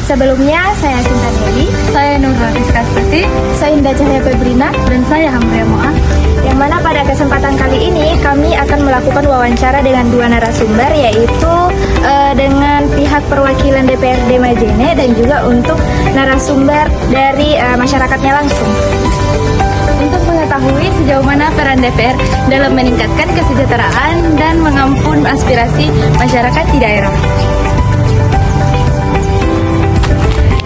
Sebelumnya, saya Cinta Dewi, Saya Nurul Rizka Stuti, saya Indah Cahaya Febrina, dan saya Hamzah Moa. yang mana pada kesempatan kali ini kami akan melakukan wawancara dengan dua narasumber, yaitu dengan pihak perwakilan DPRD Majene dan juga untuk narasumber dari masyarakatnya langsung. Untuk mengetahui sejauh mana peran DPR dalam meningkatkan kesejahteraan dan mengampun aspirasi masyarakat di daerah.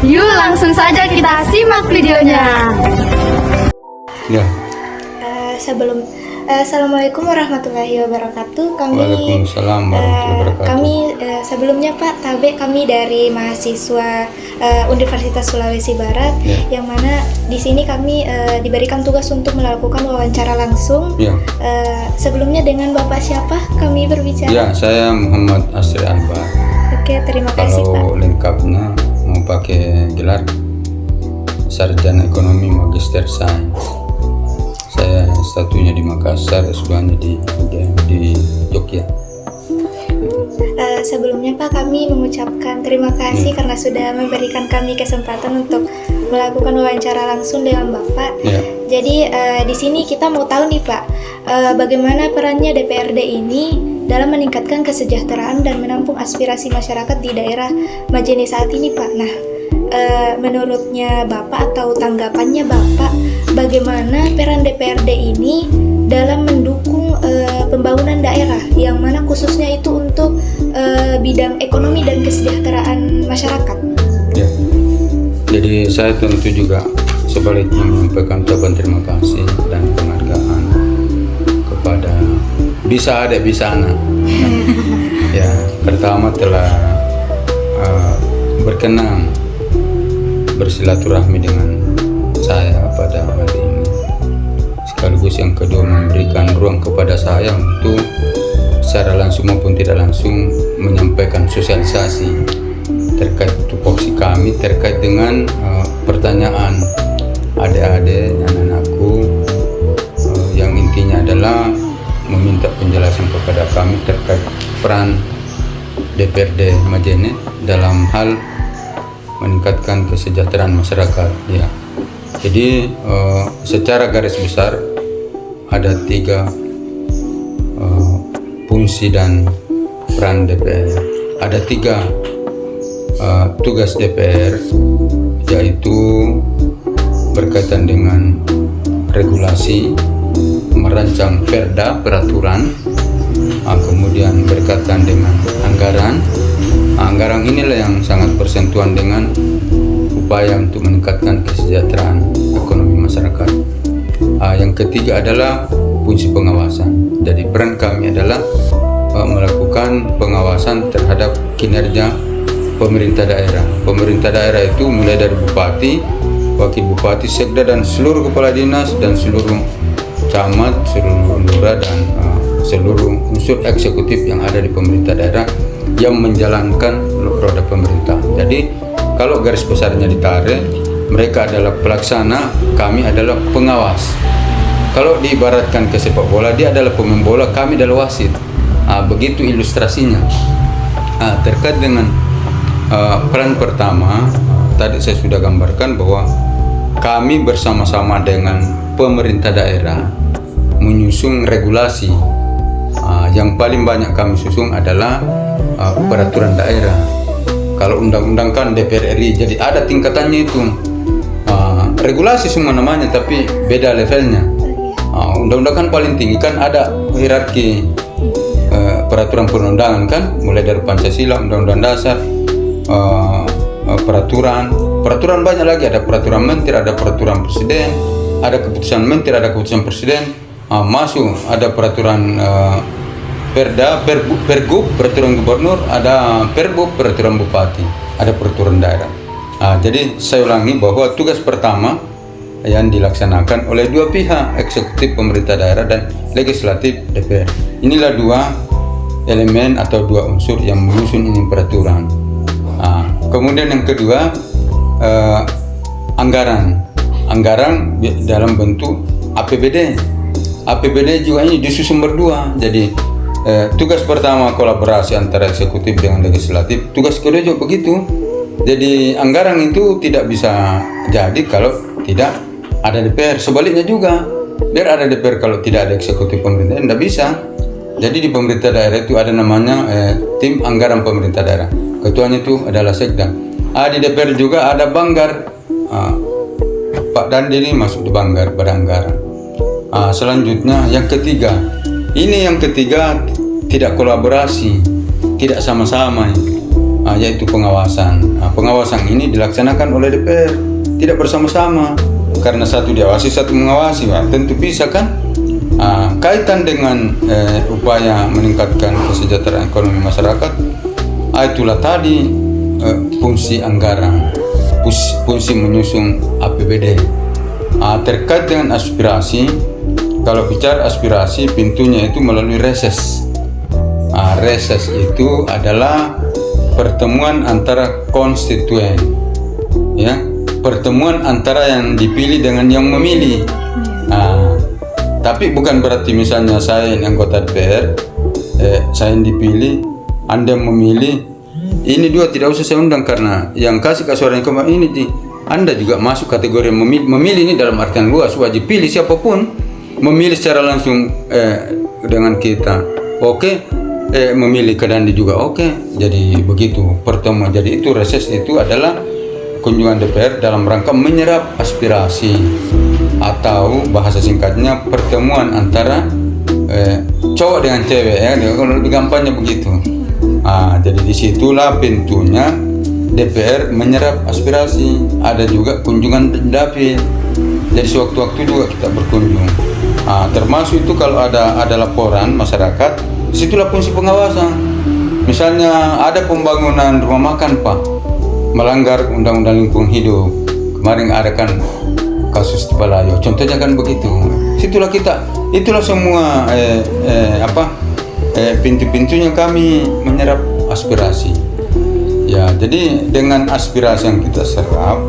Yuk langsung saja kita simak videonya. Ya, Assalamualaikum warahmatullahi wabarakatuh. Waalaikumsalam warahmatullahi wabarakatuh. Sebelumnya Pak Tabe, kami dari mahasiswa Universitas Sulawesi Barat, yang mana di sini kami diberikan tugas untuk melakukan wawancara langsung. Ya. Sebelumnya dengan Bapak siapa kami berbicara? Ya, saya Muhammad Asri Anbar. Oke, terima kasih Pak. Kalau lengkapnya mau pakai gelar Sarjana Ekonomi Magister Sains. Saya satunya di Makassar, S2-nya di Jogja. Sebelumnya Pak, kami mengucapkan terima kasih karena sudah memberikan kami kesempatan untuk melakukan wawancara langsung dengan Bapak. Ya. Jadi di sini kita mau tahu nih Pak, bagaimana perannya DPRD ini dalam meningkatkan kesejahteraan dan menampung aspirasi masyarakat di daerah Majene saat ini Pak. Nah, menurutnya Bapak atau tanggapannya Bapak, bagaimana peran DPRD ini dalam mendukung pembangunan daerah, yang mana khususnya itu untuk bidang ekonomi dan kesejahteraan masyarakat? Ya. Jadi saya tentu juga sebaliknya menyampaikan ucapan terima kasih dan penghargaan kepada Bisa Ada Bisana. Ya, pertama telah berkenan bersilaturahmi dengan saya pada hari ini, sekaligus yang kedua memberikan ruang kepada saya untuk secara langsung maupun tidak langsung menyampaikan sosialisasi terkait tupoksi kami terkait dengan pertanyaan adik-adik anak-anakku, yang intinya adalah meminta penjelasan kepada kami terkait peran DPRD Majene dalam hal meningkatkan kesejahteraan masyarakat. Ya, jadi secara garis besar ada 3 fungsi dan peran DPR. Ada 3 tugas DPR, yaitu berkaitan dengan regulasi, merancang perda peraturan, kemudian berkaitan dengan anggaran. Anggaran inilah yang sangat bersentuhan dengan upaya untuk meningkatkan kesejahteraan ekonomi masyarakat. Yang ketiga adalah fungsi pengawasan. Jadi peran kami adalah melakukan pengawasan terhadap kinerja pemerintah daerah. Pemerintah daerah itu mulai dari bupati, wakil bupati, sekda, dan seluruh kepala dinas, dan seluruh camat, seluruh lurah, dan seluruh unsur eksekutif yang ada di pemerintah daerah yang menjalankan roda pemerintah. Jadi kalau garis besarnya ditarik, mereka adalah pelaksana, kami adalah pengawas. Kalau diibaratkan ke sepak bola, dia adalah pemain bola, kami adalah wasit. Begitu ilustrasinya. Terkait dengan peran pertama, tadi saya sudah gambarkan bahwa kami bersama-sama dengan pemerintah daerah menyusun regulasi. Yang paling banyak kami susun adalah peraturan daerah. Kalau undang-undang kan DPR RI, jadi ada tingkatannya itu. Regulasi semua namanya, tapi beda levelnya. Undang-undang kan paling tinggi, kan ada hierarki peraturan perundangan kan, mulai dari Pancasila, Undang-Undang Dasar, peraturan banyak lagi, ada peraturan menteri, ada peraturan presiden, ada keputusan menteri, ada keputusan presiden, masuk ada peraturan perda, pergub, peraturan gubernur, ada perbub, peraturan bupati, ada peraturan daerah. Jadi saya ulangi bahwa tugas pertama yang dilaksanakan oleh 2 pihak, eksekutif pemerintah daerah dan legislatif DPR. Inilah 2 elemen atau 2 unsur yang menyusun ini peraturan. Kemudian yang kedua, anggaran dalam bentuk APBD. APBD juga ini disusun berdua. Jadi tugas pertama kolaborasi antara eksekutif dengan legislatif, tugas kedua juga begitu. Jadi anggaran itu tidak bisa jadi kalau tidak ada DPR. Sebaliknya juga, biar ada DPR kalau tidak ada eksekutif pemerintah, tidak bisa. Jadi di pemerintah daerah itu ada namanya tim anggaran pemerintah daerah. Ketuanya itu adalah Sekda. Di DPR juga ada Banggar. Pak Dandi ini masuk di Banggar, Badan Anggaran. Selanjutnya yang ketiga. Ini yang ketiga tidak kolaborasi, tidak sama-sama, yaitu pengawasan. Pengawasan ini dilaksanakan oleh DPR, tidak bersama-sama. Karena satu diawasi, satu mengawasi, tentu bisa kan? Kaitan dengan upaya meningkatkan kesejahteraan ekonomi masyarakat, itulah tadi fungsi anggaran, fungsi menyusun APBD. Terkait dengan aspirasi, kalau bicara aspirasi, pintunya itu melalui reses. Reses itu adalah pertemuan antara konstituen, ya, pertemuan antara yang dipilih dengan yang memilih. Tapi bukan berarti misalnya saya yang anggota DPR, saya yang dipilih, Anda memilih, ini dua tidak usah saya undang karena yang kasih suaranya kemarin ini, Anda juga masuk kategori memilih ini dalam artian luas, wajib pilih siapapun, memilih secara langsung dengan kita, memilih ke Dandi juga jadi begitu pertemuan. Jadi itu reses itu adalah kunjungan DPR dalam rangka menyerap aspirasi, atau bahasa singkatnya pertemuan antara cowok dengan cewek, ya, kalau lebih gampangnya begitu. Jadi disitulah pintunya DPR menyerap aspirasi. Ada juga kunjungan dapil, jadi sewaktu-waktu juga kita berkunjung. Termasuk itu kalau ada laporan masyarakat, disitulah fungsi pengawasan. Misalnya ada pembangunan rumah makan Pak, melanggar undang-undang lingkungan hidup, kemarin ada kan kasus di Palayo, contohnya kan begitu. Itulah semua pintu-pintunya kami menyerap aspirasi. Ya, jadi dengan aspirasi yang kita serap,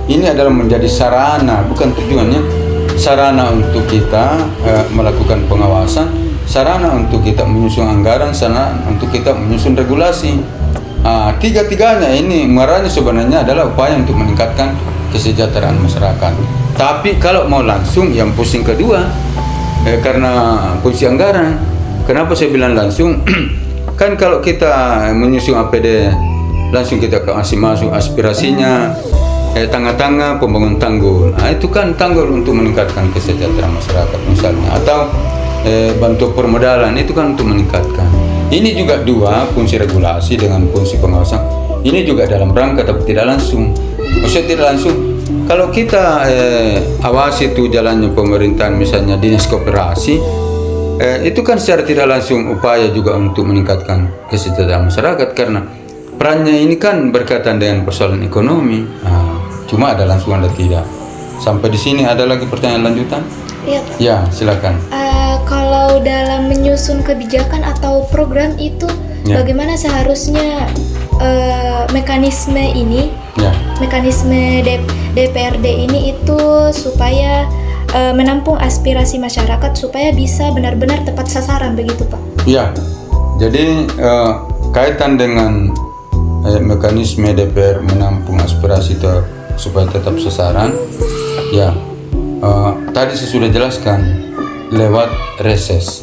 ini adalah menjadi sarana, bukan tujuannya, sarana untuk kita melakukan pengawasan, sarana untuk kita menyusun anggaran, sarana untuk kita menyusun regulasi. Tiga-tiganya ini muaranya sebenarnya adalah upaya untuk meningkatkan kesejahteraan masyarakat. Tapi kalau mau langsung, yang pusing kedua, karena fungsi anggaran. Kenapa saya bilang langsung? Kan kalau kita menyusun APD, langsung kita kasih masuk aspirasinya, tengah-tengah pembangunan tanggul. Itu kan tanggul untuk meningkatkan kesejahteraan masyarakat misalnya, atau bantu permodalan, itu kan untuk meningkatkan. Ini juga dua, fungsi regulasi dengan fungsi pengawasan. Ini juga dalam rangka tapi tidak langsung. Maksudnya tidak langsung. Kalau kita awasi itu jalannya pemerintahan, misalnya dinas koperasi, itu kan secara tidak langsung upaya juga untuk meningkatkan kesejahteraan masyarakat, karena perannya ini kan berkaitan dengan persoalan ekonomi. Cuma ada langsung ada tidak. Sampai di sini ada lagi pertanyaan lanjutan? Iya Pak. Ya, silakan. Kalau dalam menyusun kebijakan atau program itu, bagaimana seharusnya mekanisme ini, mekanisme DPRD ini itu supaya menampung aspirasi masyarakat supaya bisa benar-benar tepat sasaran, begitu Pak? Ya, jadi kaitan dengan mekanisme DPR menampung aspirasi supaya tetap sasaran, ya tadi saya sudah jelaskan lewat reses,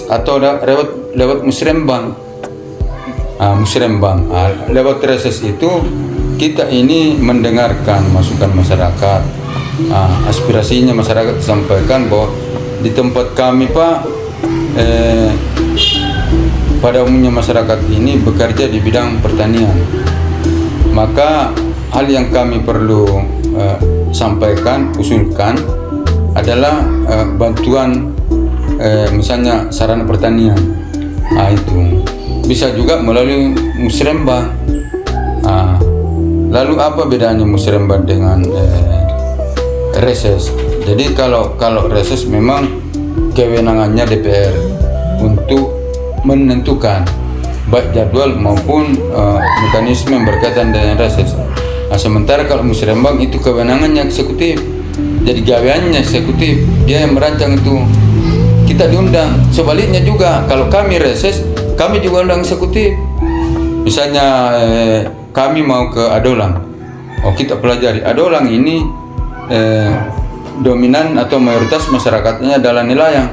atau lewat musrembang. Lewat reses itu kita ini mendengarkan masukan masyarakat, aspirasinya masyarakat disampaikan bahwa di tempat kami Pak, pada umumnya masyarakat ini bekerja di bidang pertanian, maka hal yang kami perlu sampaikan, usulkan adalah bantuan misalnya sarana pertanian. Itu bisa juga melalui musrembang. Lalu apa bedanya musrembang dengan reses? Jadi kalau reses memang kewenangannya DPR untuk menentukan baik jadwal maupun mekanisme yang berkaitan dengan reses. Sementara kalau musrembang itu kewenangannya eksekutif. Jadi gaweannya eksekutif, dia yang merancang itu. Kita diundang. Sebaliknya juga kalau kami reses, kami juga undang eksekutif. Misalnya kami mau ke Adolang, kita pelajari Adolang ini dominan atau mayoritas masyarakatnya adalah nelayan.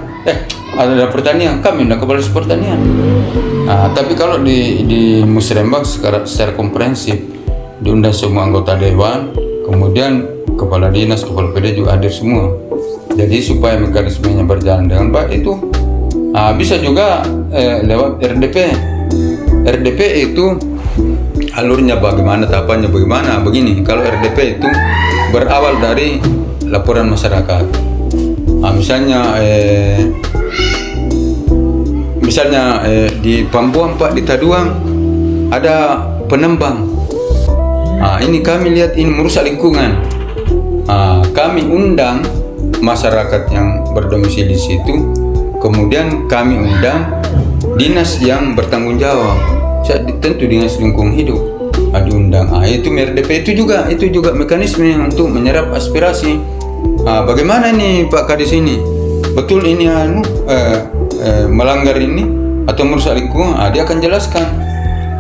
Ada pertanian, kami tidak kepala pertanian. Tapi kalau di Musrembang secara komprehensif diundang semua anggota dewan, kemudian kepala dinas, kepala PD juga hadir semua. Jadi supaya mekanismenya berjalan dengan baik itu bisa juga lewat RDP. RDP itu alurnya bagaimana, tahapannya bagaimana? Begini, kalau RDP itu berawal dari laporan masyarakat. Misalnya di Pambuang Pak, di Taduang ada penembang. Ini kami lihat ini merusak lingkungan. Kami undang masyarakat yang berdomisili di situ, kemudian kami undang dinas yang bertanggung jawab. Tentu dinas lingkungan hidup diundang. Itu RDP itu juga mekanisme untuk menyerap aspirasi. Bagaimana ini Pak Kadis ini? Betul ini melanggar ini atau merusak lingkungan? Dia akan jelaskan.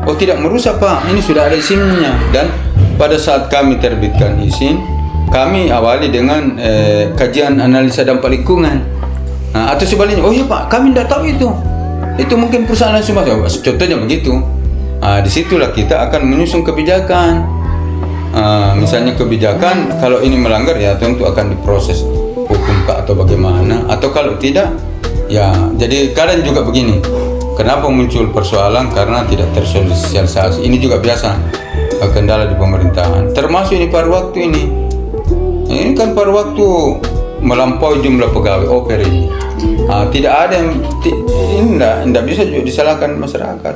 Oh tidak merusak Pak, ini sudah ada izinnya. Dan pada saat kami terbitkan izin, kami awali dengan kajian analisa dampak lingkungan. Atau sebaliknya, oh iya Pak, kami tidak tahu itu. Itu mungkin perusahaan langsung masuk. Contohnya begitu. Disitulah kita akan menyusun kebijakan. Misalnya kebijakan, kalau ini melanggar ya tentu akan diproses hukum atau bagaimana. Atau kalau tidak, ya jadi kadang juga begini. Kenapa muncul persoalan? Karena tidak tersosialisasi. Ini juga biasa kendala di pemerintahan. Termasuk ini paruh waktu ini. Ini kan paruh waktu melampaui jumlah pegawai OPER ini. Tidak ada yang ini tidak bisa juga disalahkan masyarakat.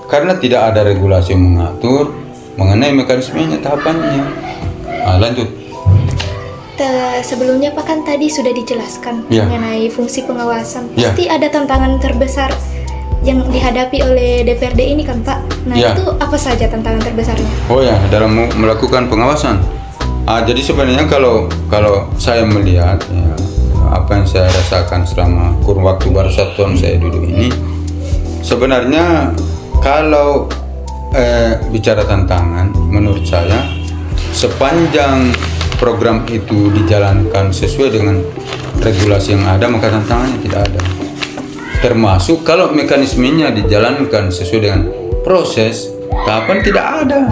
Karena tidak ada regulasi yang mengatur mengenai mekanismenya, tahapannya. Lanjut. Sebelumnya Pak kan tadi sudah dijelaskan mengenai fungsi pengawasan. Pasti ada tantangan terbesar yang dihadapi oleh DPRD ini kan Pak. Itu apa saja tantangan terbesarnya? Dalam melakukan pengawasan. Jadi sebenarnya kalau saya melihat apa yang saya rasakan selama kurun waktu baru 1 tahun saya duduk ini, sebenarnya kalau bicara tantangan, menurut saya sepanjang program itu dijalankan sesuai dengan regulasi yang ada, maka tantangannya tidak ada. Termasuk kalau mekanismenya dijalankan sesuai dengan proses, tahapan tidak ada.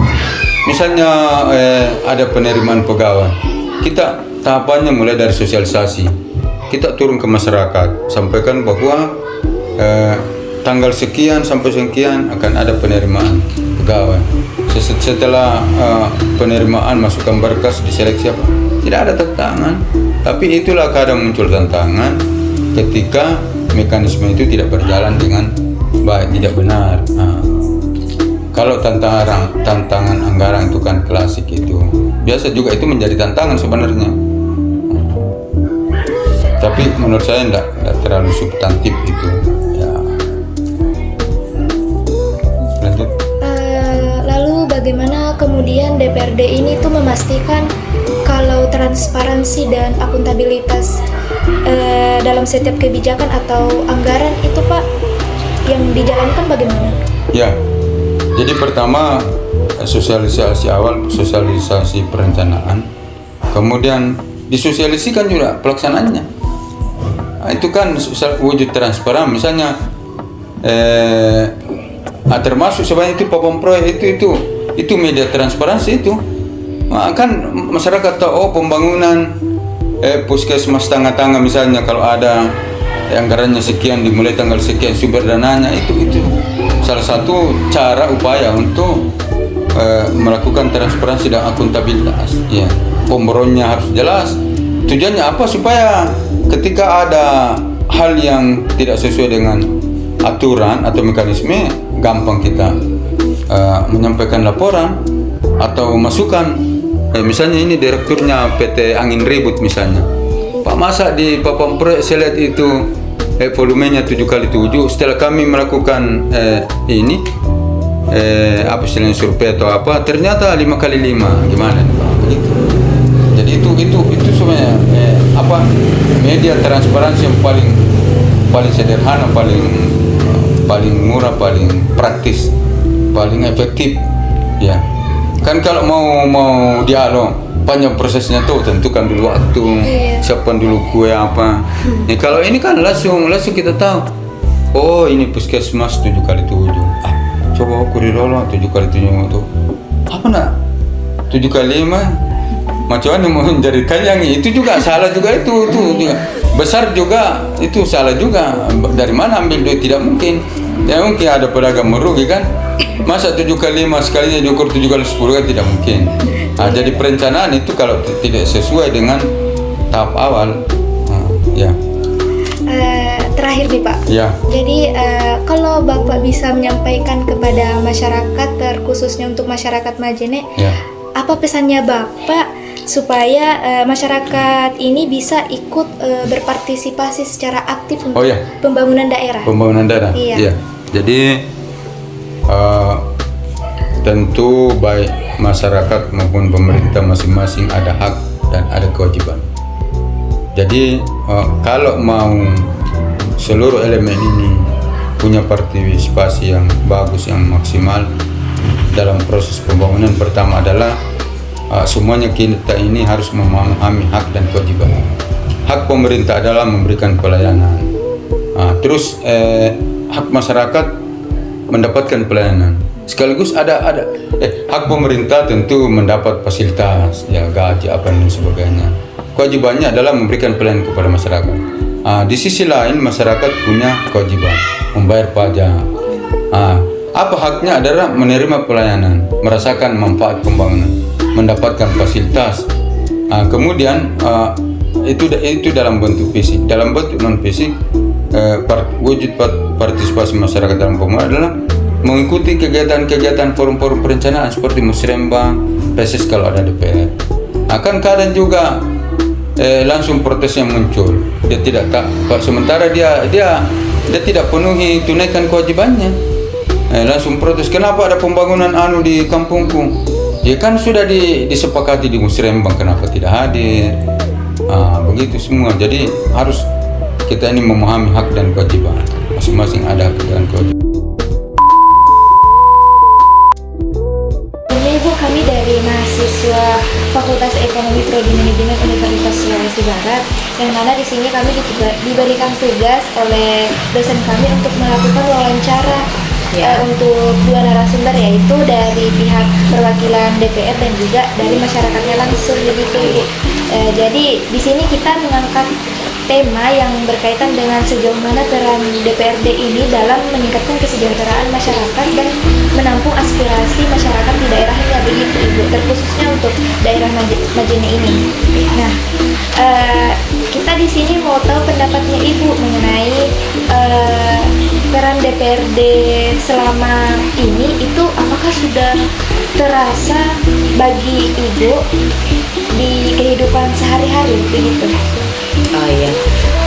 Misalnya ada penerimaan pegawai, kita tahapannya mulai dari sosialisasi. Kita turun ke masyarakat, sampaikan bahwa tanggal sekian sampai sekian akan ada penerimaan pegawai. Setelah penerimaan masukkan berkas, diseleksi apa? Tidak ada tantangan. Tapi itulah kadang muncul tantangan ketika mekanisme itu tidak berjalan dengan baik, tidak benar. Kalau tantangan anggaran itu kan klasik itu. Biasa juga itu menjadi tantangan sebenarnya. Tapi menurut saya tidak terlalu substantif itu. Lanjut. Lalu bagaimana kemudian DPRD ini tuh memastikan kalau transparansi dan akuntabilitas dalam setiap kebijakan atau anggaran itu Pak yang dijalankan bagaimana? Jadi pertama sosialisasi awal, sosialisasi perencanaan, kemudian disosialisikan juga pelaksanaannya. Itu kan wujud transparan. Misalnya termasuk sebanyak itu papan proyek itu media transparansi itu. Kan masyarakat tahu pembangunan puskesmas tangga-tangga misalnya, kalau ada anggarannya sekian dimulai tanggal sekian, sumber dananya itu salah satu cara upaya untuk melakukan transparansi dan akuntabilitas. Pemborongnya harus jelas. Tujuannya apa? Supaya ketika ada hal yang tidak sesuai dengan aturan atau mekanisme, gampang kita menyampaikan laporan atau masukan. Misalnya ini direkturnya PT Angin Ribut misalnya, Pak, masa di papan proyek saya lihat itu volumenya 7x7. Setelah kami melakukan apa istilahnya survei atau apa, ternyata 5x5. Gimana Pak? Begitu. Jadi itu sebenarnya media transparansi yang paling sederhana, paling murah, paling praktis paling efektif. Ya, kan kalau mau dialog panjang prosesnya tuh, tentukan dulu waktu, siapkan dulu kue apa. Nih kalau ini kan langsung kita tahu. Oh ini puskesmas 7x7. Coba ukur dulu 7x7 itu. Apa nak? 7x5. Macam mana mau mencari kayang itu juga salah juga itu juga. Besar juga itu salah juga. Dari mana ambil duit? Tidak mungkin. Ya mungkin ada pedagang merugi kan. Masa 7x5 sekalinya diukur 7x10 kan tidak mungkin. Nah, jadi perencanaan itu kalau tidak sesuai dengan tahap awal, ya. Terakhir nih Pak. Ya. Jadi kalau Bapak bisa menyampaikan kepada masyarakat, terkhususnya untuk masyarakat Majene, Ya. apa pesannya Bapak supaya masyarakat ini bisa ikut berpartisipasi secara aktif untuk pembangunan daerah? Pembangunan daerah. Iya. Ya. Jadi tentu baik masyarakat maupun pemerintah masing-masing ada hak dan ada kewajiban. Jadi kalau mau seluruh elemen ini punya partisipasi yang bagus, yang maksimal dalam proses pembangunan, pertama adalah semuanya kita ini harus memahami hak dan kewajiban. Hak pemerintah adalah memberikan pelayanan. Terus hak masyarakat mendapatkan pelayanan. Sekaligus ada hak pemerintah tentu mendapat fasilitas, ya gaji apa dan sebagainya. Kewajibannya adalah memberikan pelayanan kepada masyarakat. Di sisi lain masyarakat punya kewajiban membayar pajak. Apa haknya adalah menerima pelayanan, merasakan manfaat pembangunan, mendapatkan fasilitas. Kemudian itu dalam bentuk fisik. Dalam bentuk non fisik, wujud partisipasi masyarakat dalam pembangunan adalah mengikuti kegiatan-kegiatan forum-forum perencanaan seperti musrembang, PSS kalau ada DPR. Kan kadang juga langsung protes yang muncul. Dia tidak sementara dia tidak penuhi tunaikan kewajibannya. Langsung protes, kenapa ada pembangunan di kampungku? Ya kan sudah disepakati di musrembang, kenapa tidak hadir? Begitu semua. Jadi harus kita ini memahami hak dan kewajiban. Masing-masing ada hak dan kewajiban. Ibu, kami dari mahasiswa Fakultas Ekonomi Prodi Manajemen Universitas Sulawesi Barat, yang mana di sini kami diberikan tugas oleh dosen kami untuk melakukan wawancara untuk dua narasumber, yaitu dari pihak perwakilan DPR dan juga dari masyarakatnya langsung begitu, Bu. Jadi di sini kita mengangkat tema yang berkaitan dengan sejauh mana peran DPRD ini dalam meningkatkan kesejahteraan masyarakat dan menampung aspirasi masyarakat di daerahnya, begitu Ibu, terkhususnya untuk daerah Majene ini. Nah, kita di sini mau tahu pendapatnya Ibu mengenai peran DPRD selama ini, itu apakah sudah terasa bagi Ibu di kehidupan sehari-hari begitu? Oh ya,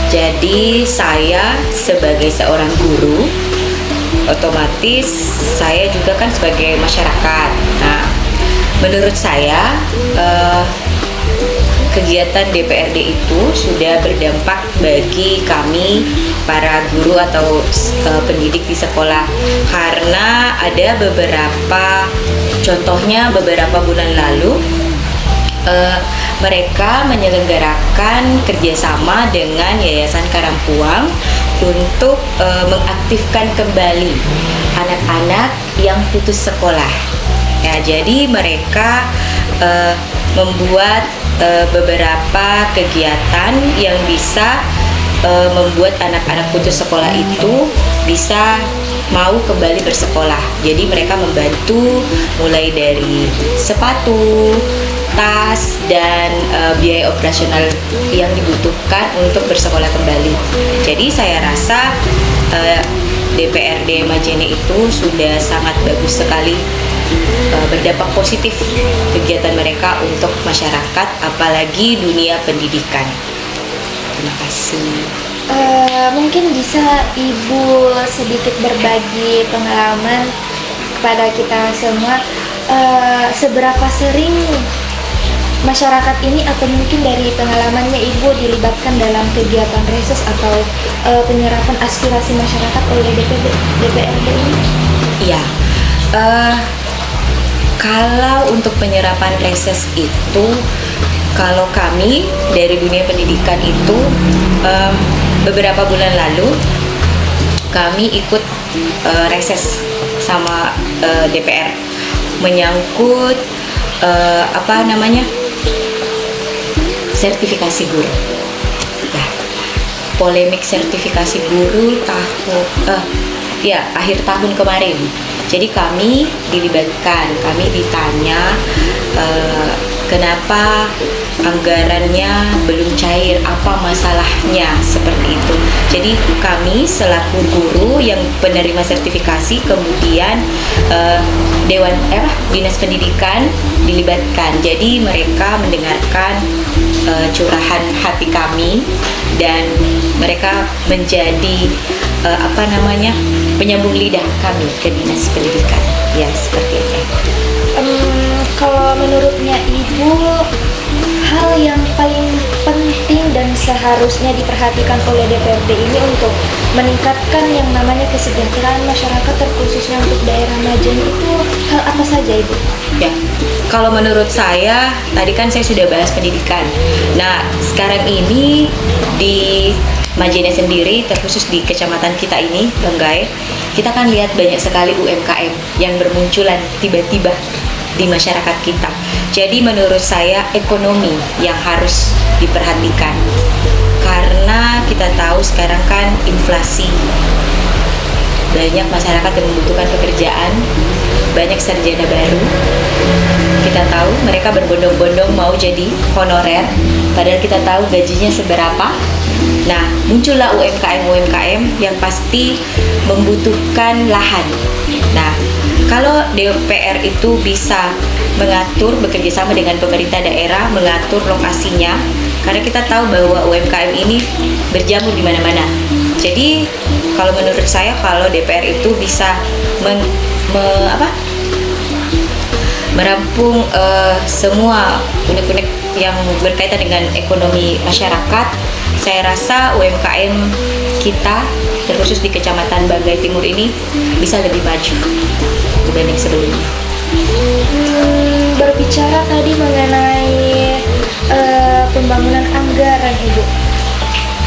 jadi saya sebagai seorang guru, otomatis saya juga kan sebagai masyarakat. Nah, menurut saya kegiatan DPRD itu sudah berdampak bagi kami para guru atau pendidik di sekolah, karena ada beberapa contohnya beberapa bulan lalu mereka menyelenggarakan kerjasama dengan Yayasan Karangpuang untuk mengaktifkan kembali anak-anak yang putus sekolah. Ya, jadi mereka membuat beberapa kegiatan yang bisa membuat anak-anak putus sekolah itu bisa mau kembali bersekolah. Jadi mereka membantu mulai dari sepatu, tas, dan biaya operasional yang dibutuhkan untuk bersekolah kembali. Jadi saya rasa DPRD Majene itu sudah sangat bagus sekali, berdampak positif kegiatan mereka untuk masyarakat, apalagi dunia pendidikan. Terima kasih. Mungkin bisa Ibu sedikit berbagi pengalaman kepada kita semua, seberapa sering masyarakat ini atau mungkin dari pengalamannya Ibu dilibatkan dalam kegiatan reses atau penyerapan aspirasi masyarakat oleh DPRD ini? Iya, Eh, Kalau untuk penyerapan reses itu, kalau kami dari dunia pendidikan itu beberapa bulan lalu kami ikut reses sama DPR menyangkut sertifikasi guru. Ya, polemik sertifikasi guru akhir tahun kemarin. Jadi kami dilibatkan, kami ditanya kenapa anggarannya belum cair, apa masalahnya, seperti itu. Jadi kami selaku guru yang penerima sertifikasi, kemudian Dinas Pendidikan dilibatkan. Jadi mereka mendengarkan curahan hati kami dan mereka menjadi penyambung lidah kami ke Dinas Pendidikan. Ya, seperti itu. Kalau menurutnya Ibu, hal yang paling penting dan seharusnya diperhatikan oleh DPRD ini untuk meningkatkan yang namanya kesejahteraan masyarakat, terkhususnya untuk daerah Majene, itu hal apa saja, Ibu? Ya, kalau menurut saya, tadi kan saya sudah bahas pendidikan. Nah, sekarang ini di Majene sendiri, terkhusus di kecamatan kita ini, Banggai, kita kan lihat banyak sekali UMKM yang bermunculan tiba-tiba di masyarakat kita. Jadi menurut saya ekonomi yang harus diperhatikan. Karena kita tahu sekarang kan inflasi. Banyak masyarakat yang membutuhkan pekerjaan, banyak sarjana baru. Kita tahu mereka berbondong-bondong mau jadi honorer, padahal kita tahu gajinya seberapa. Nah, muncullah UMKM yang pasti membutuhkan lahan. Nah, kalau DPR itu bisa mengatur, bekerja sama dengan pemerintah daerah, mengatur lokasinya, karena kita tahu bahwa UMKM ini berjamur di mana-mana. Jadi, kalau menurut saya, kalau DPR itu bisa merampung semua unek-unek yang berkaitan dengan ekonomi masyarakat, saya rasa UMKM kita, terkhusus di Kecamatan Banggai Timur ini, bisa lebih maju dibanding sebelumnya. Berbicara tadi mengenai pembangunan anggaran, Ibu.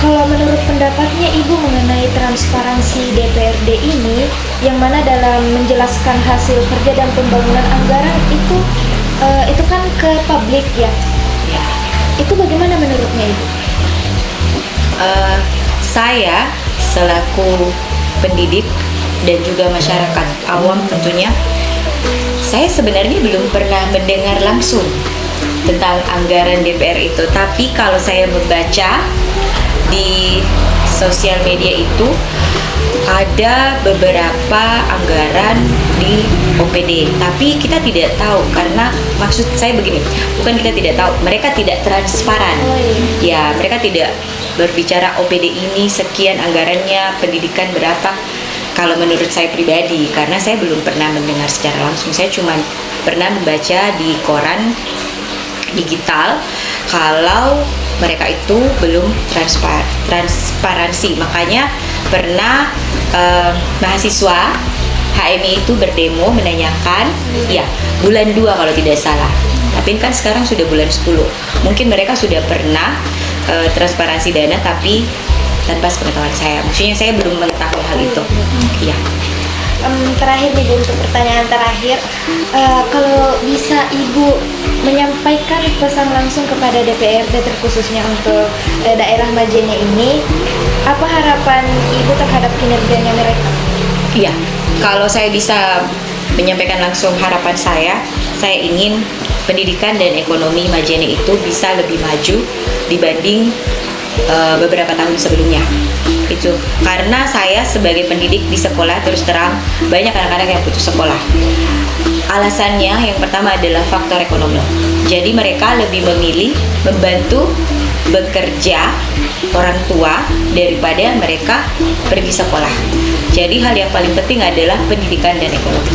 Kalau menurut pendapatnya Ibu mengenai transparansi DPRD ini, yang mana dalam menjelaskan hasil kerja dan pembangunan anggaran itu kan ke publik ya. Itu bagaimana menurutnya, Ibu? Saya selaku pendidik dan juga masyarakat awam tentunya, saya sebenarnya belum pernah mendengar langsung tentang anggaran DPR itu. Tapi kalau saya membaca di sosial media itu, ada beberapa anggaran di OPD, tapi kita tidak tahu, karena maksud saya begini, bukan kita tidak tahu, mereka tidak transparan. Ya, mereka tidak berbicara OPD ini sekian anggarannya, pendidikan berapa. Kalau menurut saya pribadi, karena saya belum pernah mendengar secara langsung, saya cuma pernah membaca di koran digital kalau mereka itu belum transparansi. Makanya pernah mahasiswa HMI itu berdemo menanyakan, ya bulan 2 kalau tidak salah, tapi kan sekarang sudah bulan 10, mungkin mereka sudah pernah transparansi dana tapi tanpa sepengetahuan saya. Maksudnya saya belum mengetahui hal itu. Iya. Terakhir nih Bu, untuk pertanyaan terakhir, kalau bisa Ibu menyampaikan pesan langsung kepada DPRD, terkhususnya untuk daerah Majene ini, apa harapan Ibu terhadap kinerjanya mereka? Iya, kalau saya bisa menyampaikan langsung harapan saya ingin pendidikan dan ekonomi Majene itu bisa lebih maju dibanding beberapa tahun sebelumnya. Itu karena saya sebagai pendidik di sekolah, terus terang banyak anak-anak yang putus sekolah. Alasannya yang pertama adalah faktor ekonomi. Jadi mereka lebih memilih membantu bekerja orang tua daripada mereka pergi sekolah. Jadi hal yang paling penting adalah pendidikan dan ekonomi.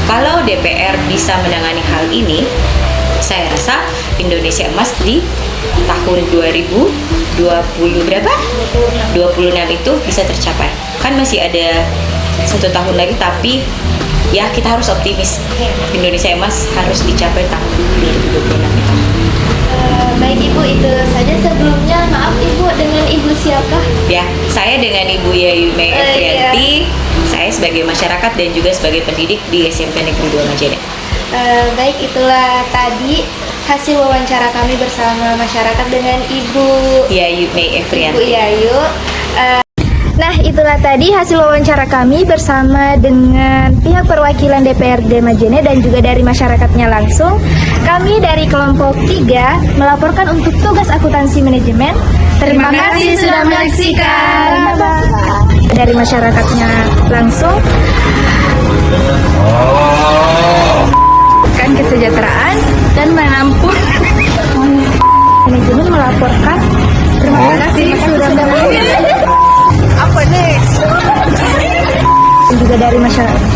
Kalau DPR bisa menangani hal ini, saya rasa Indonesia Emas di tahun 2026 itu bisa tercapai. Kan masih ada 1 tahun lagi, tapi ya kita harus optimis. Indonesia Emas harus dicapai tahun 2026 itu. Baik Ibu, itu saja. Sebelumnya maaf Ibu, dengan Ibu siapa? Ya, saya dengan Ibu Yayume Efrianti, saya sebagai masyarakat dan juga sebagai pendidik di SMP Negeri 2 Majene. Baik, itulah tadi hasil wawancara kami bersama masyarakat dengan Ibu Yayume Ibu Efrianti. Yayu. Nah, itulah tadi hasil wawancara kami bersama dengan pihak perwakilan DPRD Majene dan juga dari masyarakatnya langsung. Kami dari kelompok 3 melaporkan untuk tugas akuntansi manajemen. Terima kasih sudah menyaksikan. Dari masyarakatnya langsung. Kan kesejahteraan dan menampung manajemen melaporkan. Terima kasih sudah menyaksikan. Apa nih? Dan juga dari masyarakat.